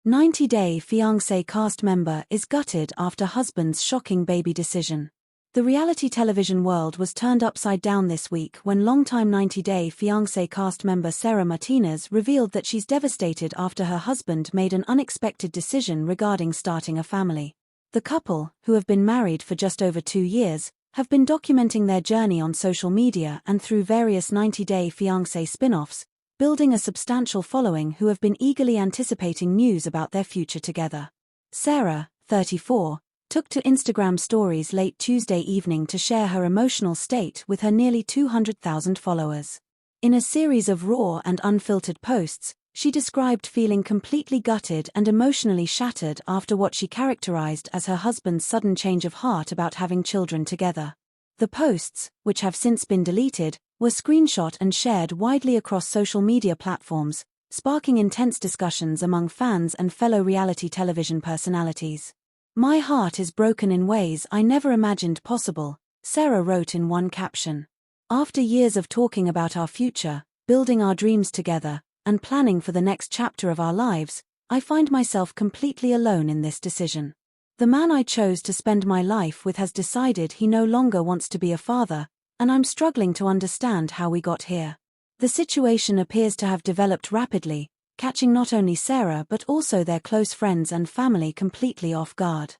90-Day Fiancé cast member is gutted after husband's shocking baby decision. The reality television world was turned upside down this week when longtime 90-Day Fiancé cast member Sarah Martinez revealed that she's devastated after her husband made an unexpected decision regarding starting a family. The couple, who have been married for just over 2 years, have been documenting their journey on social media and through various 90-Day Fiancé spin-offs, building a substantial following who have been eagerly anticipating news about their future together. Sarah, 34, took to Instagram stories late Tuesday evening to share her emotional state with her nearly 200,000 followers. In a series of raw and unfiltered posts, she described feeling completely gutted and emotionally shattered after what she characterized as her husband's sudden change of heart about having children together. The posts, which have since been deleted, were screenshot and shared widely across social media platforms, sparking intense discussions among fans and fellow reality television personalities. "My heart is broken in ways I never imagined possible," Sarah wrote in one caption. "After years of talking about our future, building our dreams together, and planning for the next chapter of our lives, I find myself completely alone in this decision. The man I chose to spend my life with has decided he no longer wants to be a father, and I'm struggling to understand how we got here." The situation appears to have developed rapidly, catching not only Sarah but also their close friends and family completely off guard.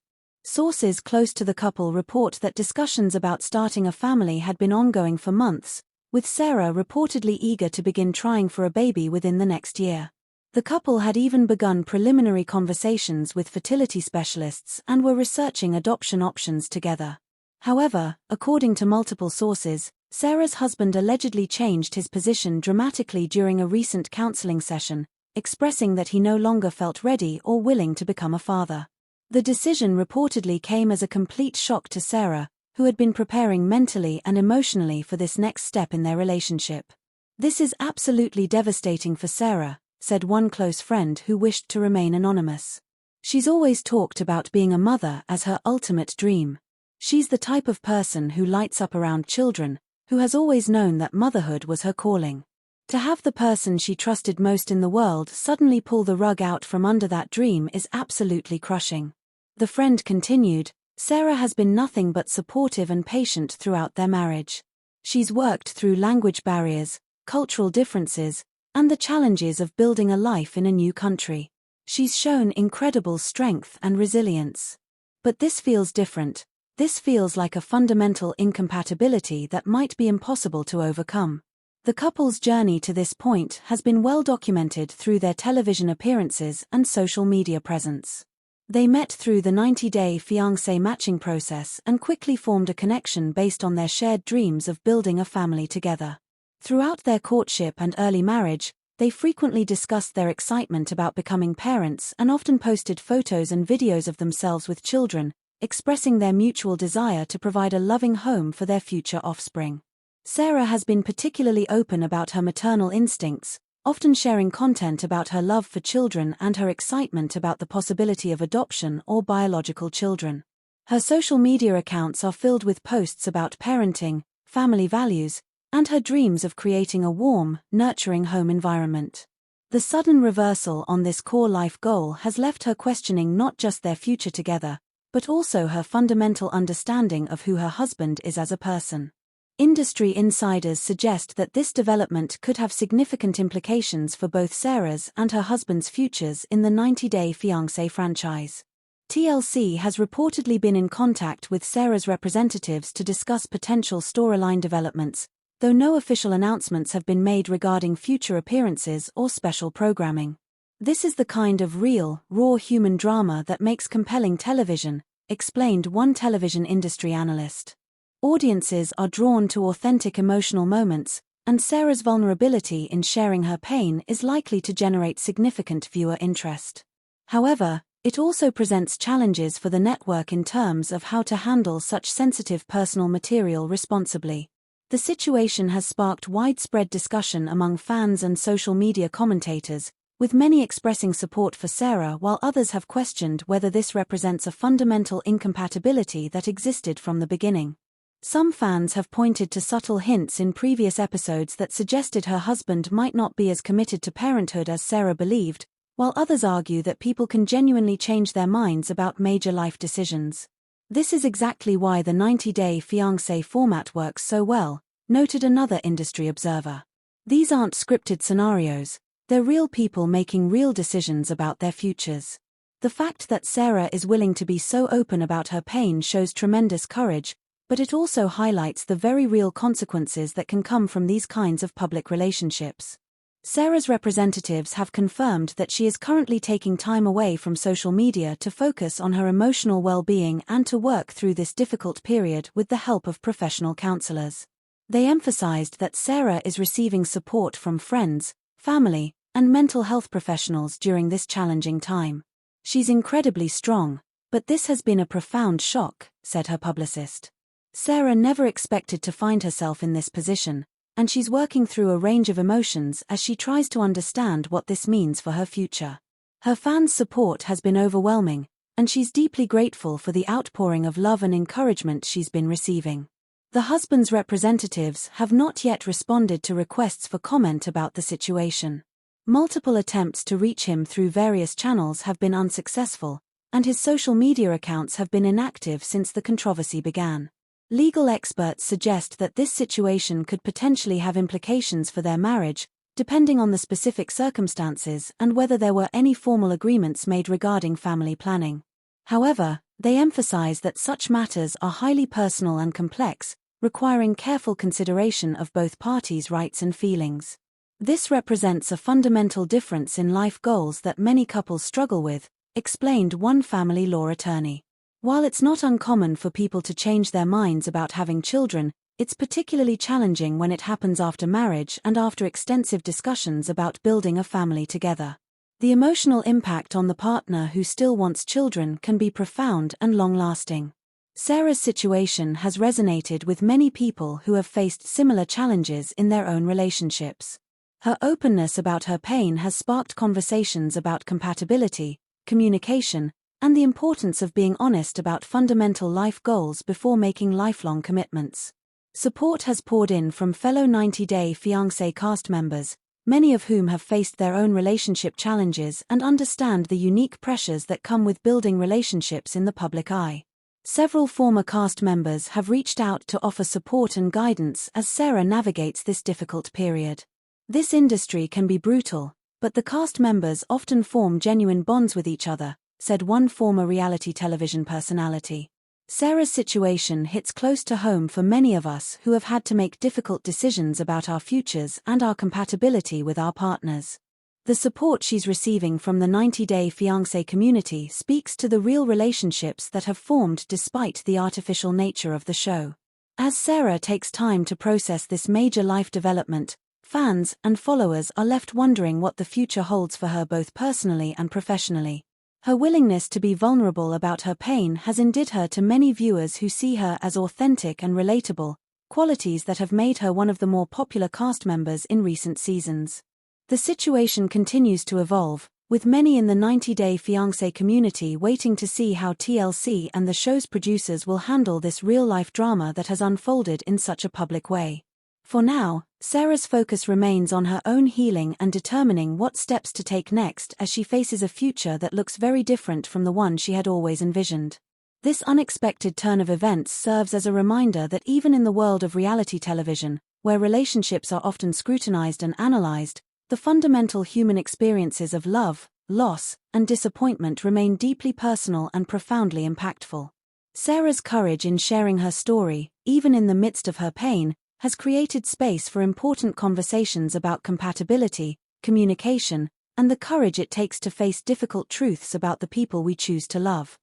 Sources close to the couple report that discussions about starting a family had been ongoing for months, with Sarah reportedly eager to begin trying for a baby within the next year. The couple had even begun preliminary conversations with fertility specialists and were researching adoption options together. However, according to multiple sources, Sarah's husband allegedly changed his position dramatically during a recent counseling session, expressing that he no longer felt ready or willing to become a father. The decision reportedly came as a complete shock to Sarah, who had been preparing mentally and emotionally for this next step in their relationship. "This is absolutely devastating for Sarah," said one close friend who wished to remain anonymous. "She's always talked about being a mother as her ultimate dream. She's the type of person who lights up around children, who has always known that motherhood was her calling. To have the person she trusted most in the world suddenly pull the rug out from under that dream is absolutely crushing." The friend continued, "Sarah has been nothing but supportive and patient throughout their marriage. She's worked through language barriers, cultural differences, and the challenges of building a life in a new country. She's shown incredible strength and resilience. But this feels different. This feels like a fundamental incompatibility that might be impossible to overcome." The couple's journey to this point has been well documented through their television appearances and social media presence. They met through the 90-Day Fiancé matching process and quickly formed a connection based on their shared dreams of building a family together. Throughout their courtship and early marriage, they frequently discussed their excitement about becoming parents and often posted photos and videos of themselves with children, expressing their mutual desire to provide a loving home for their future offspring. Sarah has been particularly open about her maternal instincts, often sharing content about her love for children and her excitement about the possibility of adoption or biological children. Her social media accounts are filled with posts about parenting, family values, and her dreams of creating a warm, nurturing home environment. The sudden reversal on this core life goal has left her questioning not just their future together, but also her fundamental understanding of who her husband is as a person. Industry insiders suggest that this development could have significant implications for both Sarah's and her husband's futures in the 90-Day Fiancé franchise. TLC has reportedly been in contact with Sarah's representatives to discuss potential storyline developments, though no official announcements have been made regarding future appearances or special programming. "This is the kind of real, raw human drama that makes compelling television," explained one television industry analyst. "Audiences are drawn to authentic emotional moments, and Sarah's vulnerability in sharing her pain is likely to generate significant viewer interest. However, it also presents challenges for the network in terms of how to handle such sensitive personal material responsibly." The situation has sparked widespread discussion among fans and social media commentators, with many expressing support for Sarah while others have questioned whether this represents a fundamental incompatibility that existed from the beginning. Some fans have pointed to subtle hints in previous episodes that suggested her husband might not be as committed to parenthood as Sarah believed, while others argue that people can genuinely change their minds about major life decisions. This is exactly why the 90-day fiancé format works so well, noted another industry observer. These aren't scripted scenarios, they're real people making real decisions about their futures. The fact that Sarah is willing to be so open about her pain shows tremendous courage, but it also highlights the very real consequences that can come from these kinds of public relationships. Sarah's representatives have confirmed that she is currently taking time away from social media to focus on her emotional well-being and to work through this difficult period with the help of professional counselors. They emphasized that Sarah is receiving support from friends, family, and mental health professionals during this challenging time. She's incredibly strong, but this has been a profound shock, said her publicist. Sarah never expected to find herself in this position, and she's working through a range of emotions as she tries to understand what this means for her future. Her fans' support has been overwhelming, and she's deeply grateful for the outpouring of love and encouragement she's been receiving. The husband's representatives have not yet responded to requests for comment about the situation. Multiple attempts to reach him through various channels have been unsuccessful, and his social media accounts have been inactive since the controversy began. Legal experts suggest that this situation could potentially have implications for their marriage, depending on the specific circumstances and whether there were any formal agreements made regarding family planning. However, they emphasize that such matters are highly personal and complex, requiring careful consideration of both parties' rights and feelings. This represents a fundamental difference in life goals that many couples struggle with, explained one family law attorney. While it's not uncommon for people to change their minds about having children, it's particularly challenging when it happens after marriage and after extensive discussions about building a family together. The emotional impact on the partner who still wants children can be profound and long-lasting. Sarah's situation has resonated with many people who have faced similar challenges in their own relationships. Her openness about her pain has sparked conversations about compatibility, communication, and the importance of being honest about fundamental life goals before making lifelong commitments. Support has poured in from fellow 90-day Fiancé cast members, many of whom have faced their own relationship challenges and understand the unique pressures that come with building relationships in the public eye. Several former cast members have reached out to offer support and guidance as Sarah navigates this difficult period. This industry can be brutal, but the cast members often form genuine bonds with each other, said one former reality television personality. Sarah's situation hits close to home for many of us who have had to make difficult decisions about our futures and our compatibility with our partners. The support she's receiving from the 90-day fiancé community speaks to the real relationships that have formed despite the artificial nature of the show. As Sarah takes time to process this major life development, fans and followers are left wondering what the future holds for her both personally and professionally. Her willingness to be vulnerable about her pain has endeared her to many viewers who see her as authentic and relatable, qualities that have made her one of the more popular cast members in recent seasons. The situation continues to evolve, with many in the 90-day fiancé community waiting to see how TLC and the show's producers will handle this real-life drama that has unfolded in such a public way. For now, Sarah's focus remains on her own healing and determining what steps to take next as she faces a future that looks very different from the one she had always envisioned. This unexpected turn of events serves as a reminder that even in the world of reality television, where relationships are often scrutinized and analyzed, the fundamental human experiences of love, loss, and disappointment remain deeply personal and profoundly impactful. Sarah's courage in sharing her story, even in the midst of her pain, has created space for important conversations about compatibility, communication, and the courage it takes to face difficult truths about the people we choose to love.